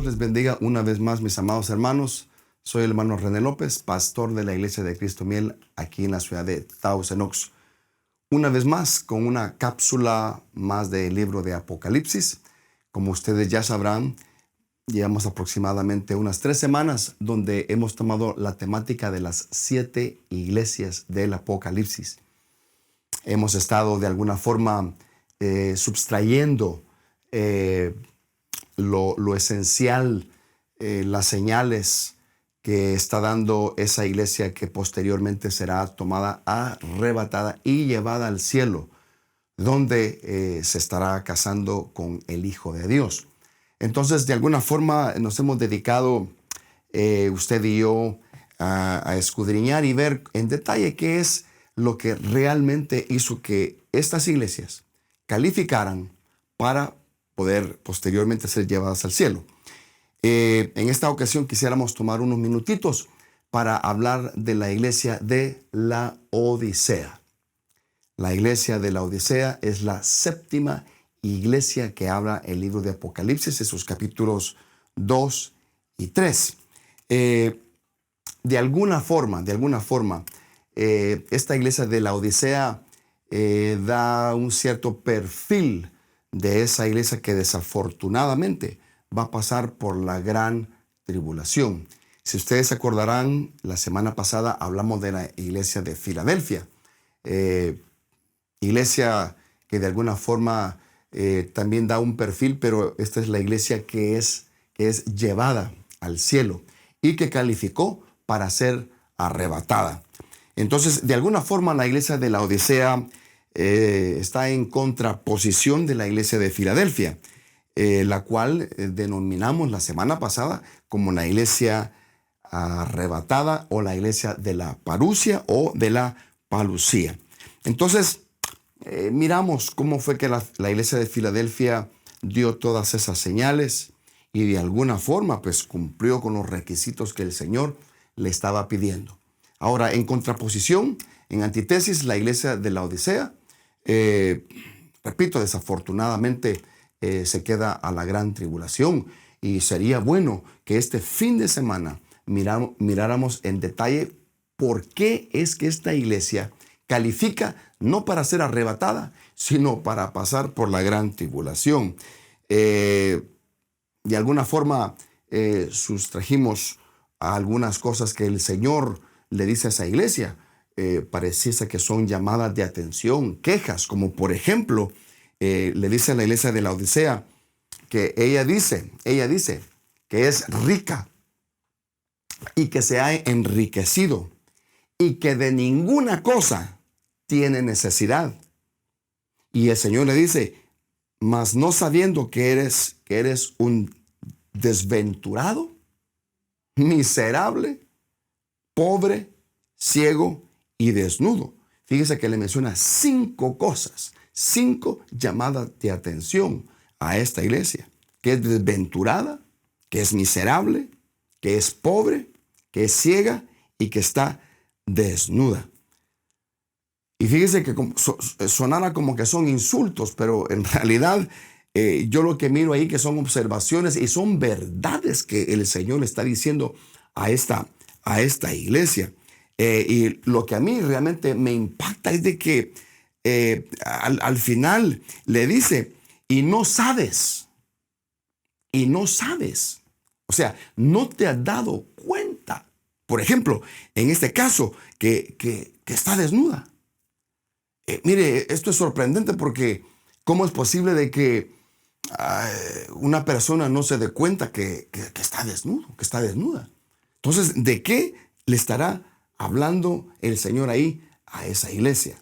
Dios les bendiga una vez más, mis amados hermanos. Soy el hermano René López, pastor de la Iglesia de Cristo Miel aquí en la ciudad de Thousand Oaks. Una vez más con una cápsula más del libro de Apocalipsis. Como ustedes ya sabrán, llevamos aproximadamente unas 3 semanas donde hemos tomado la temática de las 7 iglesias del Apocalipsis. Hemos estado de alguna forma sustrayendo lo esencial, las señales que está dando esa iglesia que posteriormente será tomada, arrebatada y llevada al cielo, donde se estará casando con el Hijo de Dios. Entonces, de alguna forma nos hemos dedicado, usted y yo, a escudriñar y ver en detalle qué es lo que realmente hizo que estas iglesias calificaran para poder posteriormente ser llevadas al cielo. En esta ocasión quisiéramos tomar unos minutitos para hablar de la iglesia de la Odisea. La iglesia de la Odisea es la 7ª iglesia que habla el libro de Apocalipsis, en sus capítulos 2 y 3. De alguna forma, esta iglesia de la Odisea da un cierto perfil de esa iglesia que desafortunadamente va a pasar por la gran tribulación. Si ustedes se acordarán, la semana pasada hablamos de la iglesia de Filadelfia, iglesia que de alguna forma también da un perfil, pero esta es la iglesia que es llevada al cielo y que calificó para ser arrebatada. Entonces, de alguna forma, la iglesia de la Odisea está en contraposición de la iglesia de Filadelfia, la cual denominamos la semana pasada como la iglesia arrebatada o la iglesia de la parusia o de la palucía. Entonces, miramos cómo fue que la iglesia de Filadelfia dio todas esas señales y de alguna forma pues cumplió con los requisitos que el Señor le estaba pidiendo. Ahora, en contraposición, en antítesis, la iglesia de la Odisea, repito, desafortunadamente se queda a la gran tribulación, y sería bueno que este fin de semana miráramos en detalle por qué es que esta iglesia califica no para ser arrebatada, sino para pasar por la gran tribulación. De alguna forma sustrajimos algunas cosas que el Señor le dice a esa iglesia. Pareciese que son llamadas de atención, quejas, como por ejemplo, le dice a la iglesia de la Odisea que ella dice que es rica y que se ha enriquecido y que de ninguna cosa tiene necesidad. Y el Señor le dice, mas no sabiendo que eres un desventurado, miserable, pobre, ciego y desnudo. Fíjese que le menciona 5 cosas, 5 llamadas de atención a esta iglesia, que es desventurada, que es miserable, que es pobre, que es ciega y que está desnuda. Y fíjese que sonara como que son insultos, pero en realidad yo lo que miro ahí que son observaciones y son verdades que el Señor le está diciendo a esta iglesia. Y lo que a mí realmente me impacta es de que al final le dice, y no sabes. O sea, no te has dado cuenta. Por ejemplo, en este caso, que está desnuda. Mire, esto es sorprendente porque ¿cómo es posible de que una persona no se dé cuenta que está desnudo, que está desnuda? Entonces, ¿de qué le estará hablando el Señor ahí a esa iglesia?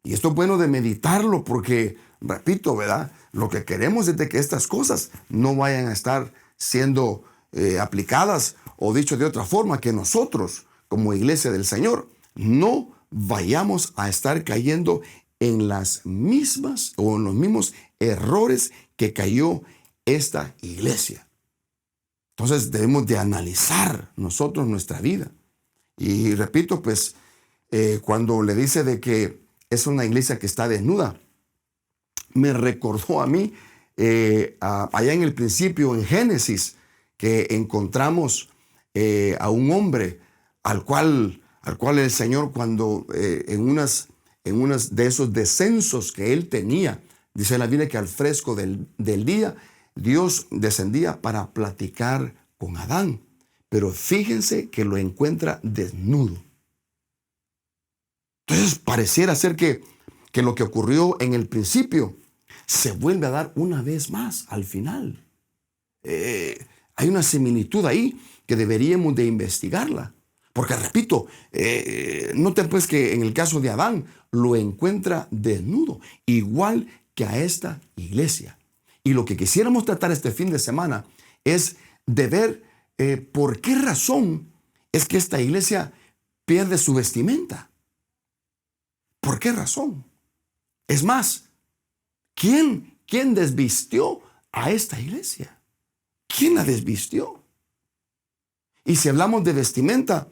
Y esto es bueno de meditarlo porque, repito, ¿verdad? Lo que queremos es de que estas cosas no vayan a estar siendo aplicadas, o dicho de otra forma, que nosotros, como iglesia del Señor, no vayamos a estar cayendo en las mismas o en los mismos errores que cayó esta iglesia. Entonces debemos de analizar nosotros nuestra vida. Y repito, pues, cuando le dice de que es una iglesia que está desnuda, me recordó a mí, allá en el principio, en Génesis, que encontramos a un hombre al cual el Señor, cuando en unas de esos descensos que él tenía, dice la Biblia que al fresco del día, Dios descendía para platicar con Adán. Pero fíjense que lo encuentra desnudo. Entonces pareciera ser que lo que ocurrió en el principio se vuelve a dar una vez más al final. Hay una similitud ahí que deberíamos de investigarla. Porque repito, noten pues que en el caso de Adán lo encuentra desnudo, igual que a esta iglesia. Y lo que quisiéramos tratar este fin de semana es de ver por qué razón es que esta iglesia pierde su vestimenta. ¿Por qué razón? Es más, ¿quién desvistió a esta iglesia? ¿Quién la desvistió? Y si hablamos de vestimenta,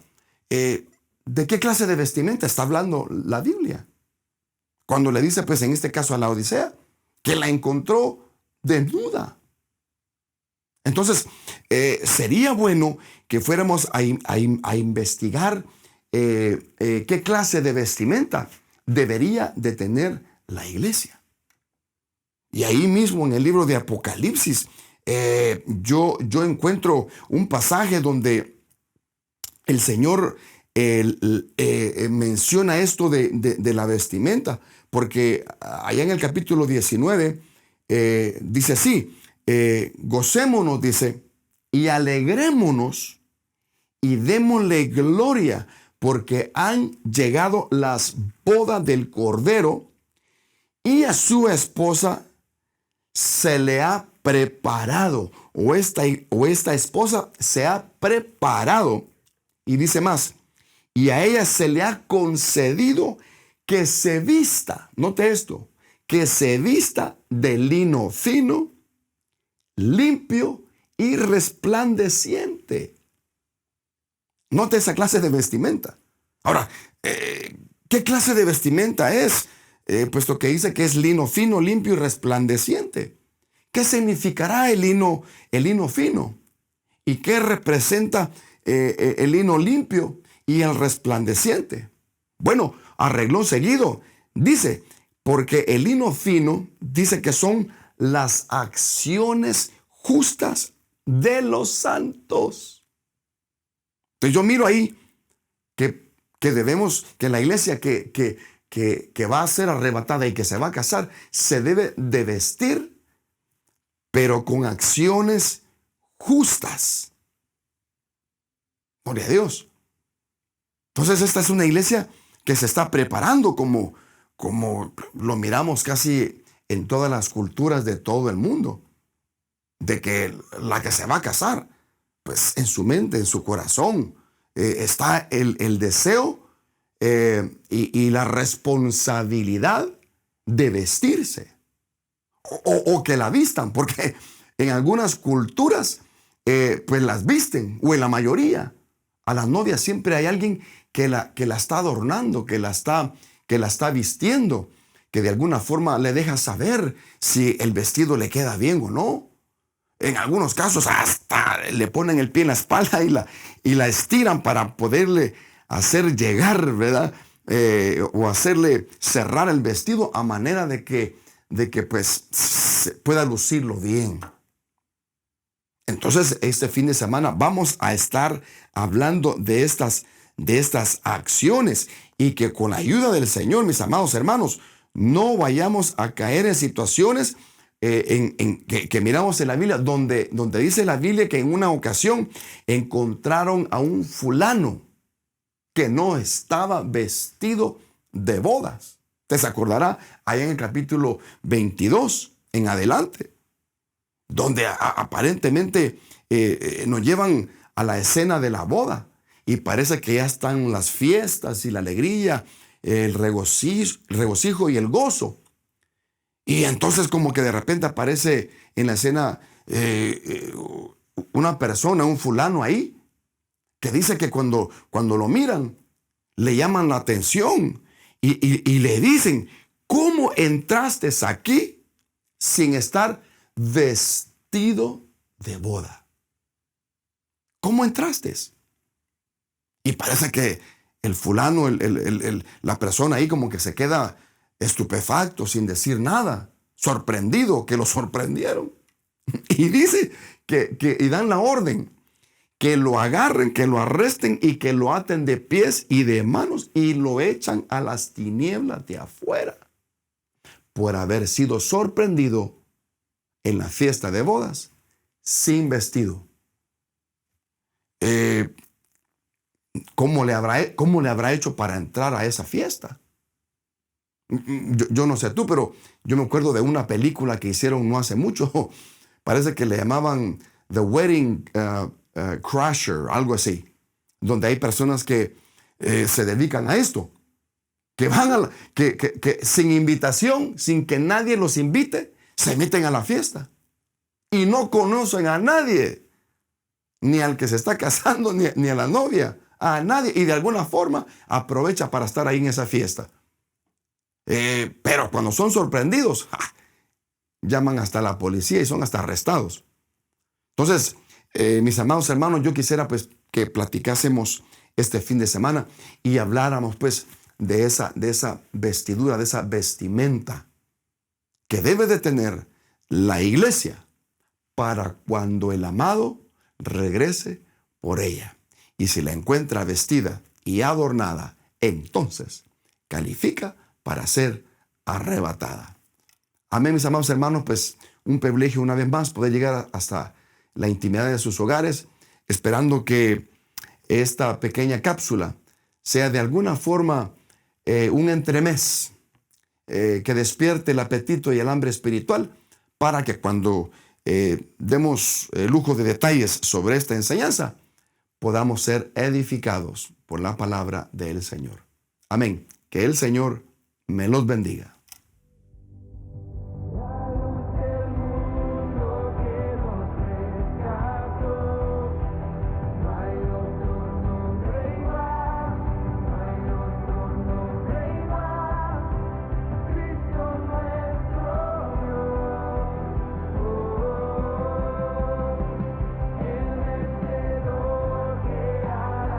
¿de qué clase de vestimenta está hablando la Biblia? Cuando le dice, pues en este caso a la Odisea, que la encontró desnuda. Entonces, sería bueno que fuéramos a investigar qué clase de vestimenta debería de tener la iglesia. Y ahí mismo en el libro de Apocalipsis, yo encuentro un pasaje donde el Señor menciona esto de la vestimenta, porque allá en el capítulo 19 dice así, gocémonos, dice, y alegrémonos y démosle gloria, porque han llegado las bodas del Cordero y a su esposa se le ha preparado, o esta esposa se ha preparado. Y dice más, y a ella se le ha concedido que se vista, note esto, que se vista de lino fino, limpio y resplandeciente. Note esa clase de vestimenta. Ahora, ¿qué clase de vestimenta es? Puesto que dice que es lino fino, limpio y resplandeciente. ¿Qué significará el lino fino? ¿Y qué representa el lino limpio y el resplandeciente? Bueno, a renglón seguido, dice, porque el lino fino dice que son las acciones justas de los santos. Entonces yo miro ahí que debemos, que la iglesia que va a ser arrebatada y que se va a casar, se debe de vestir, pero con acciones justas. Gloria a Dios. Entonces esta es una iglesia que se está preparando como lo miramos casi en todas las culturas de todo el mundo, de que la que se va a casar, pues en su mente, en su corazón, está el deseo y la responsabilidad de vestirse o que la vistan, porque en algunas culturas pues las visten, o en la mayoría. A las novias siempre hay alguien que la está adornando, que la está vistiendo, que de alguna forma le deja saber si el vestido le queda bien o no. En algunos casos hasta le ponen el pie en la espalda y la estiran para poderle hacer llegar, ¿verdad? O hacerle cerrar el vestido a manera de que pues pueda lucirlo bien. Entonces, este fin de semana vamos a estar hablando de estas acciones, y que con la ayuda del Señor, mis amados hermanos, no vayamos a caer en situaciones que miramos en la Biblia, donde dice la Biblia que en una ocasión encontraron a un fulano que no estaba vestido de bodas. Usted se acordará allá en el capítulo 22 en adelante, donde aparentemente nos llevan a la escena de la boda, y parece que ya están las fiestas y la alegría, el regocijo y el gozo. Y entonces como que de repente aparece en la escena una persona, un fulano ahí, que dice que cuando lo miran, le llaman la atención y le dicen, ¿cómo entraste aquí sin estar vestido de boda? ¿Cómo entraste? Y parece que el fulano, la persona ahí como que se queda estupefacto, sin decir nada, sorprendido, que lo sorprendieron. Y dice y dan la orden que lo agarren, que lo arresten y que lo aten de pies y de manos y lo echan a las tinieblas de afuera por haber sido sorprendido en la fiesta de bodas sin vestido. ¿Cómo le habrá hecho para entrar a esa fiesta? Yo no sé tú, pero yo me acuerdo de una película que hicieron no hace mucho. Parece que le llamaban The Wedding Crasher, algo así, donde hay personas que se dedican a esto, que van que sin invitación, sin que nadie los invite, se meten a la fiesta y no conocen a nadie, ni al que se está casando, ni a la novia, a nadie, y de alguna forma aprovecha para estar ahí en esa fiesta. Pero cuando son sorprendidos, llaman hasta la policía y son hasta arrestados. Entonces, mis amados hermanos, yo quisiera pues que platicásemos este fin de semana y habláramos pues de esa vestidura, de esa vestimenta que debe de tener la iglesia para cuando el amado regrese por ella. Y si la encuentra vestida y adornada, entonces califica para ser arrebatada. Amén, mis amados hermanos, pues un privilegio una vez más poder llegar hasta la intimidad de sus hogares, esperando que esta pequeña cápsula sea de alguna forma un entremés que despierte el apetito y el hambre espiritual para que cuando demos lujo de detalles sobre esta enseñanza, podamos ser edificados por la palabra del Señor. Amén. Que el Señor me los bendiga.